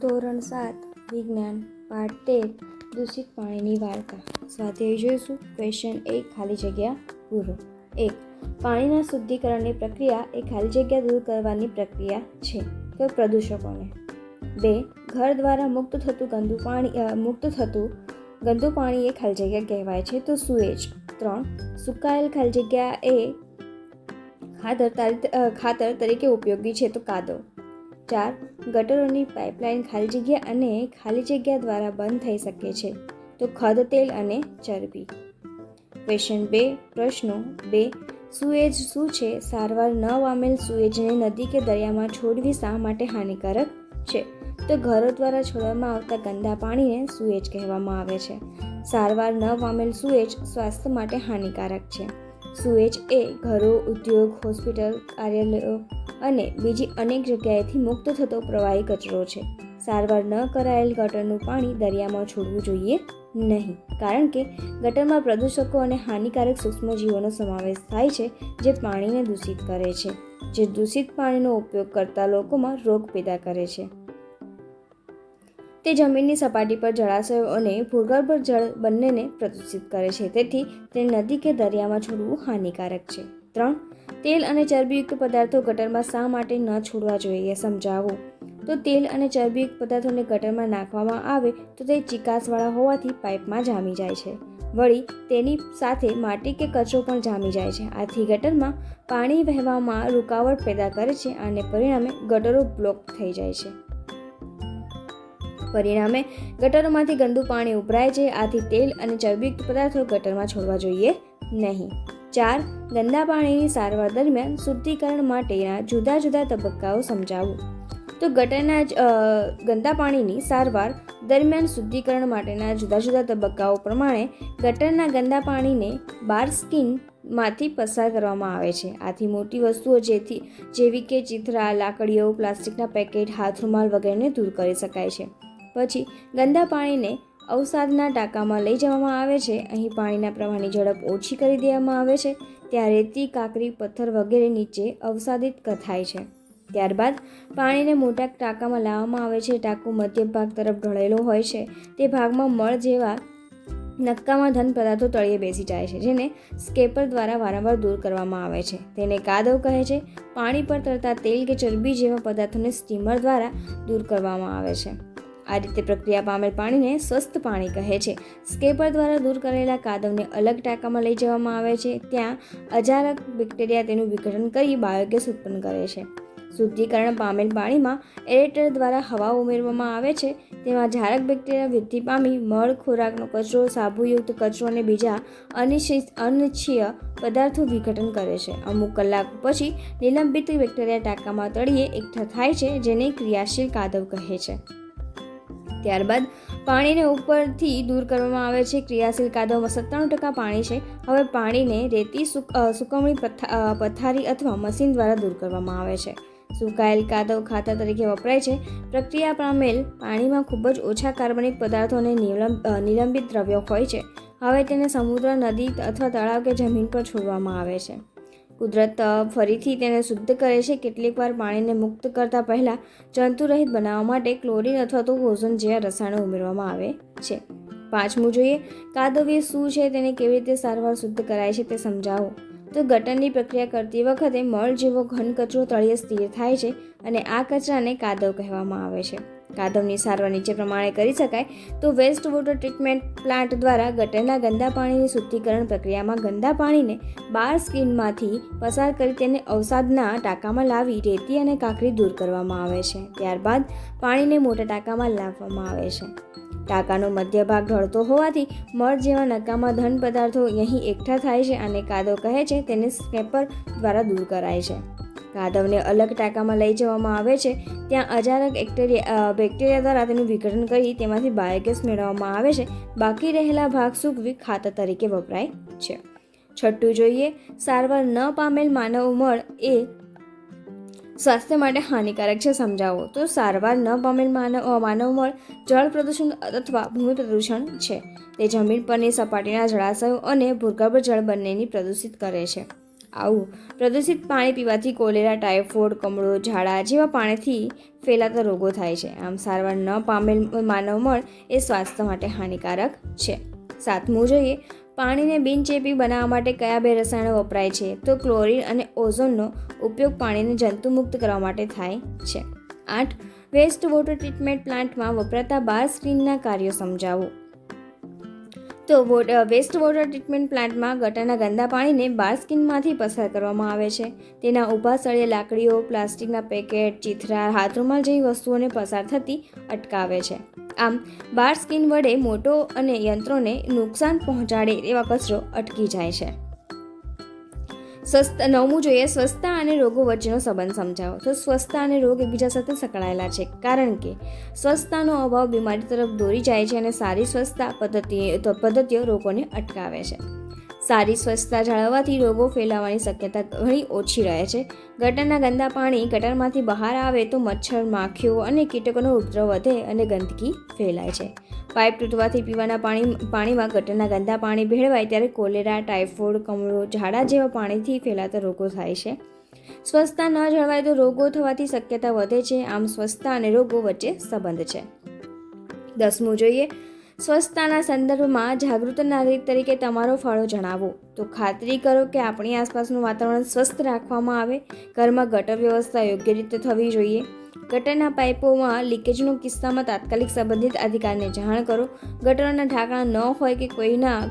ધોરણ 7 વિજ્ઞાન પાઠ 13 દૂષિત પાણીની વાર્તા. સ્વાધ્યાય જોઈશું. ક્વેશ્ચન 1 ખાલી જગ્યા પૂરો. 1. પાણીના શુદ્ધિકરણની પ્રક્રિયા એ ખાલી જગ્યા દૂર કરવાની પ્રક્રિયા છે. તો પ્રદૂષકોને. 2. ઘર દ્વારા મુક્ત થતું ગંદુ પાણી એ ખાલી જગ્યા કહેવાય છે. તો સુએજ. 3. સુકાયેલ ખાલી જગ્યા એ ખાતર તરીકે ઉપયોગી છે. તો કાદવ. 4. ગટરોની પાઇપલાઇન ખાલી જગ્યા અને ખાલી જગ્યા દ્વારા બંધ થઈ શકે છે. તો ખદ, તેલ અને ચરબી. ક્વેશ્ચન 2 પ્રશ્નો 2. સુએજ શું છે? સારવાર ન પામેલ સુએજને નદી કે દરિયામાં છોડવી શા માટે હાનિકારક છે? તો ઘરો દ્વારા છોડવામાં આવતા ગંદા પાણીને સુએજ કહેવામાં આવે છે. સારવાર ન પામેલ સુએજ સ્વાસ્થ્ય માટે હાનિકારક છે. સુએજ એ ઘરો, ઉદ્યોગ, હોસ્પિટલ, કાર્યાલયો અને બીજી અનેક જગ્યાએથી મુક્ત થતો પ્રવાહી કચરો છે. સારવાર ન કરાયેલ ગટરનું પાણી દરિયામાં છોડવું જોઈએ નહીં, કારણ કે ગટરમાં પ્રદૂષકો અને હાનિકારક સૂક્ષ્મજીવોનો સમાવેશ થાય છે, જે પાણીને દૂષિત કરે છે, જે દૂષિત પાણીનો ઉપયોગ કરતા લોકોમાં રોગ પેદા કરે છે. તે જમીનની સપાટી પર જળાશયો અને ભૂગર્ભ જળ બંનેને પ્રદૂષિત કરે છે, તેથી તેને નદી કે દરિયામાં છોડવું હાનિકારક છે. 3. તેલ અને ચરબીયુક્ત પદાર્થો ગટરમાં શા માટે ન છોડવા જોઈએ? સમજાવો. તો તેલ અને ચરબીયુક્ત પદાર્થોને ગટરમાં નાખવામાં આવે તો તે ચીકાશવાળા હોવાથી પાઇપમાં જામી જાય છે. વળી તેની સાથે માટી કે કચરો પણ જામી જાય છે. આથી ગટરમાં પાણી વહેવામાં રૂકાવટ પેદા કરે છે અને પરિણામે ગટરો બ્લોક થઈ જાય છે. પરિણામે ગટરોમાંથી ગંદુ પાણી ઉભરાય છે. આથી તેલ અને ચરબીયુક્ત પદાર્થો ગટરમાં છોડવા જોઈએ નહીં. 4. ગંદા પાણીની સારવાર દરમિયાન શુદ્ધિકરણ માટેના જુદા જુદા તબક્કાઓ સમજાવો. તો ગટરના ગંદા પાણીની સારવાર દરમિયાન શુદ્ધિકરણ માટેના જુદા જુદા તબક્કાઓ પ્રમાણે ગટરના ગંદા પાણીને બાર સ્કીનમાંથી પસાર કરવામાં આવે છે. આથી મોટી વસ્તુઓ જેવી કે ચીથરા, લાકડીઓ, પ્લાસ્ટિકના પેકેટ, હાથ રૂમાલ વગેરેને દૂર કરી શકાય છે. પછી ગંદા પાણીને અવસાદના ટાંકામાં લઈ જવામાં આવે છે. અહીં પાણીના પ્રવાહની ઝડપ ઓછી કરી દેવામાં આવે છે. ત્યાં રેતી, કાંકરી, પથ્થર વગેરે નીચે અવસાદિત થાય છે. ત્યારબાદ પાણીને મોટા ટાંકામાં લાવવામાં આવે છે. ટાંકો મધ્ય ભાગ તરફ ઢળેલો હોય છે. તે ભાગમાં મળ જેવા નક્કામાં ઘન પદાર્થો તળિયે બેસી જાય છે, જેને સ્કેપર દ્વારા વારંવાર દૂર કરવામાં આવે છે. તેને કાદવ કહે છે. પાણી પર તરતા તેલ કે ચરબી જેવા પદાર્થોને સ્ટીમર દ્વારા દૂર કરવામાં આવે છે. આ રીતે પ્રક્રિયા પામેલ પાણીને સ્વસ્થ પાણી કહે છે. સ્કેપર દ્વારા દૂર કરેલા કાદવને અલગ ટાંકામાં લઈ જવામાં આવે છે. ત્યાં અજારક બેક્ટેરિયા તેનું વિઘટન કરી બાયોગેસ ઉત્પન્ન કરે છે. શુદ્ધિકરણ પામેલ પાણીમાં એરેટર દ્વારા હવા ઉમેરવામાં આવે છે. તેમાં જારક બેક્ટેરિયા વૃદ્ધિ પામી મળ, ખોરાકનો કચરો, સાબુયુક્ત કચરો અને બીજા અનિચ્છનીય પદાર્થો વિઘટન કરે છે. અમુક કલાક પછી નિલંબિત બેક્ટેરિયા ટાંકામાં તળિયે એકઠા થાય છે, જેને ક્રિયાશીલ કાદવ કહે છે. ત્યારબાદ પાણીને ઉપરથી દૂર કરવામાં આવે છે. ક્રિયાશીલ કાદવમાં 97% પાણી છે. હવે પાણીને રેતી, સૂકવણી પથારી અથવા મશીન દ્વારા દૂર કરવામાં આવે છે. સુકાયેલ કાદવ ખાતર તરીકે વપરાય છે. પ્રક્રિયા પામેલ પાણીમાં ખૂબ જ ઓછા કાર્બનિક પદાર્થો અને નિલંબિત દ્રવ્યો હોય છે. હવે તેને સમુદ્ર, નદી અથવા તળાવ કે જમીન પર છોડવામાં આવે છે. કુદરત ફરીથી તેને શુદ્ધ કરે છે. કેટલીકવાર પાણીને મુક્ત કરતા પહેલાં જંતુરહિત બનાવવા માટે ક્લોરીન અથવા તો ઓઝોન જેવા રસાયણો ઉમેરવામાં આવે છે. 5મું જોઈએ. કાદવ એ શું છે? તેને કેવી રીતે સારવાર શુદ્ધ કરાય છે તે સમજાવો. તો ગટરની પ્રક્રિયા કરતી વખતે મળ જેવો ઘન કચરો તળિયે સ્થિર થાય છે અને આ કચરાને કાદવ કહેવામાં આવે છે. કાદવની સારવાર નીચે પ્રમાણે કરી શકાય. તો વેસ્ટ વોટર ટ્રીટમેન્ટ પ્લાન્ટ દ્વારા ગટરના ગંદા પાણીની શુદ્ધિકરણ પ્રક્રિયામાં ગંદા પાણીને બાર સ્કીનમાંથી પસાર કરી તેને અવસાદના ટાંકામાં લાવી રેતી અને કાંકરી દૂર કરવામાં આવે છે. ત્યારબાદ પાણીને મોટા ટાંકામાં લાવવામાં આવે છે. ટાંકાનો મધ્ય ભાગ ઢળતો હોવાથી મળ જેવા નકામા ઘન પદાર્થો અહીં એકઠા થાય છે અને કાદવ કહે છે. તેને સ્કેપર દ્વારા દૂર કરાય છે. કાદવને અલગ ટાંકામાં લઈ જવામાં આવે છે. ત્યાં અજારક બેક્ટેરિયા દ્વારા તેનું વિઘટન કરી તેમાંથી બાયોગેસ મેળવવામાં આવે છે. બાકી રહેલા ભાગ સૂકવી ખાતર તરીકે વપરાય છે. 6 જોઈએ. સારવાર ન પામેલ માનવ મળ એ સ્વાસ્થ્ય માટે હાનિકારક છે. સમજાવો. તો સારવાર ન પામેલ માનવ મળ જળ પ્રદૂષણ અથવા ભૂમિ પ્રદૂષણ છે. તે જમીન પરની સપાટીના જળાશયો અને ભૂગર્ભ જળ બંનેને પ્રદૂષિત કરે છે. આવું પ્રદૂષિત પાણી પીવાથી કોલેરા, ટાઇફોઇડ, કમળો, ઝાડા જેવા પાણીથી ફેલાતા રોગો થાય છે. આમ સારવાર ન પામેલ માનવ મળ એ સ્વાસ્થ્ય માટે હાનિકારક છે. 7મું જોઈએ, પાણીને બિનચેપી બનાવવા માટે કયા 2 રસાયણો વપરાય છે? તો ક્લોરીન અને ઓઝોનનો ઉપયોગ પાણીને જંતુમુક્ત કરવા માટે થાય છે. 8. વેસ્ટ વોટર ટ્રીટમેન્ટ પ્લાન્ટમાં વપરાતા બાર સ્ક્રીનના કાર્યો સમજાવો. તો વેસ્ટ વોટર ટ્રીટમેન્ટ પ્લાન્ટમાં ગટરના ગંદા પાણીને બાર સ્કીનમાંથી પસાર કરવામાં આવે છે. તેના ઊભા સળિયા લાકડીઓ, પ્લાસ્ટિકના પેકેટ, ચીથરા, હાથરૂમાલ જેવી વસ્તુઓને પસાર થતી અટકાવે છે. આમ બાર સ્કીન વડે મોટો અને યંત્રોને નુકસાન પહોંચાડે એવા કચરો અટકી જાય છે. 9મું જોઈએ, સ્વચ્છતા અને રોગો વચ્ચેનો સંબંધ સમજાવો. તો સ્વચ્છતા અને રોગ એકબીજા સાથે સંકળાયેલા છે, કારણ કે સ્વચ્છતાનો અભાવ બીમારી તરફ દોરી જાય છે અને સારી સ્વચ્છતા પદ્ધતિઓ રોગોને અટકાવે છે. સારી સ્વચ્છતા જાળવવાથી રોગો ફેલાવાની શક્યતા ઘણી ઓછી રહે છે. ગટરના ગંદા પાણી ગટરમાંથી બહાર આવે તો મચ્છર, માખીઓ અને કીટકોનો ઉપદ્રવ વધે અને ગંદકી ફેલાય છે. પાઇપ તૂટવાથી પીવાના પાણીમાં ગટરના ગંદા પાણી ભેળવાય ત્યારે કોલેરા, ટાઇફોઇડ, કમળો, ઝાડા જેવા પાણીથી ફેલાતા રોગો થાય છે. સ્વચ્છતા ન જળવાય તો રોગો થવાથી શક્યતા વધે છે. આમ સ્વચ્છતા અને રોગો વચ્ચે સંબંધ છે. 10મું જોઈએ, સ્વચ્છતાના સંદર્ભમાં જાગૃત નાગરિક તરીકે તમારો ફાળો જણાવો. તો ખાતરી કરો કે આપણી આસપાસનું વાતાવરણ સ્વસ્થ રાખવામાં આવે. ઘરમાં ગટર વ્યવસ્થા યોગ્ય રીતે થવી જોઈએ. ગટરના પાઇપોમાં લીકેજનો કિસ્સામાં તાત્કાલિક સંબંધિત અધિકારીને જાણ કરો. ગટરના ઢાંકણા ન હોય કે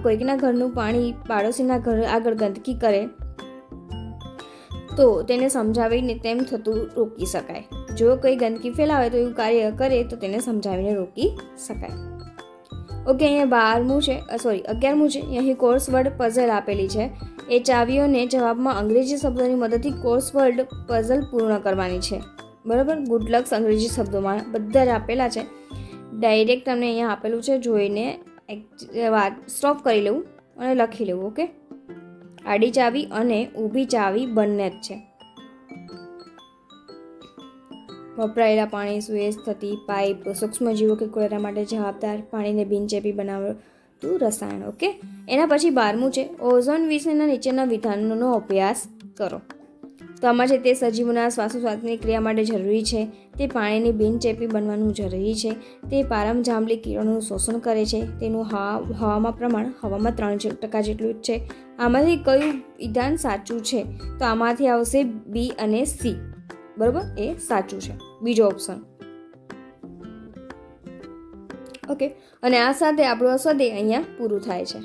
કોઈકના ઘરનું પાણી પાડોશીના ઘર આગળ ગંદકી કરે તો તેને સમજાવીને તેમ થતું રોકી શકાય. જો કોઈ ગંદકી ફેલાવે તો એવું કાર્ય કરે તો તેને સમજાવીને રોકી શકાય. ઓકે, અહીંયા 11મું છે. અહીં કોર્સવર્ડ પઝલ આપેલી છે. એ ચાવીઓને જવાબમાં અંગ્રેજી શબ્દોની મદદથી કોર્સવર્ડ પઝલ પૂર્ણ કરવાની છે. બરાબર, ગુડ લક્સ અંગ્રેજી શબ્દોમાં બધા જ આપેલા છે. ડાયરેક્ટ તમને અહીંયા આપેલું છે, જોઈને વાત સ્ટોપ કરી લેવું અને લખી લેવું. ઓકે, આડી ચાવી અને ઊભી ચાવી બંને જ છે. વપરાયેલા પાણી, સુએજ થતી પાઇપ, સૂક્ષ્મજીવો કે કોલેરા માટે જવાબદાર, પાણીને બિનચેપી બનાવતું રસાયણ. ઓકે, એના પછી 12મું છે, ઓઝોન વિશેના નીચેના વિધાનોનો અભ્યાસ કરો. તો આમાં છે તે સજીવોના શ્વાસોશ્વાસની ક્રિયા માટે જરૂરી છે. તે પાણીની બિનચેપી બનવાનું જરૂરી છે. તે પારમજાંબલી કિરણોનું શોષણ કરે છે. તેનું હવામાં પ્રમાણ હવામાં 3% જેટલું જ છે. આમાંથી કયું વિધાન સાચું છે? તો આમાંથી આવશે બી અને સી. બરાબર, એ સાચું છે, બીજો ઓપ્શન. ઓકે, અને આ સાથે આપણું સ્વાધ્યાય અહીંયા પૂરું થાય છે.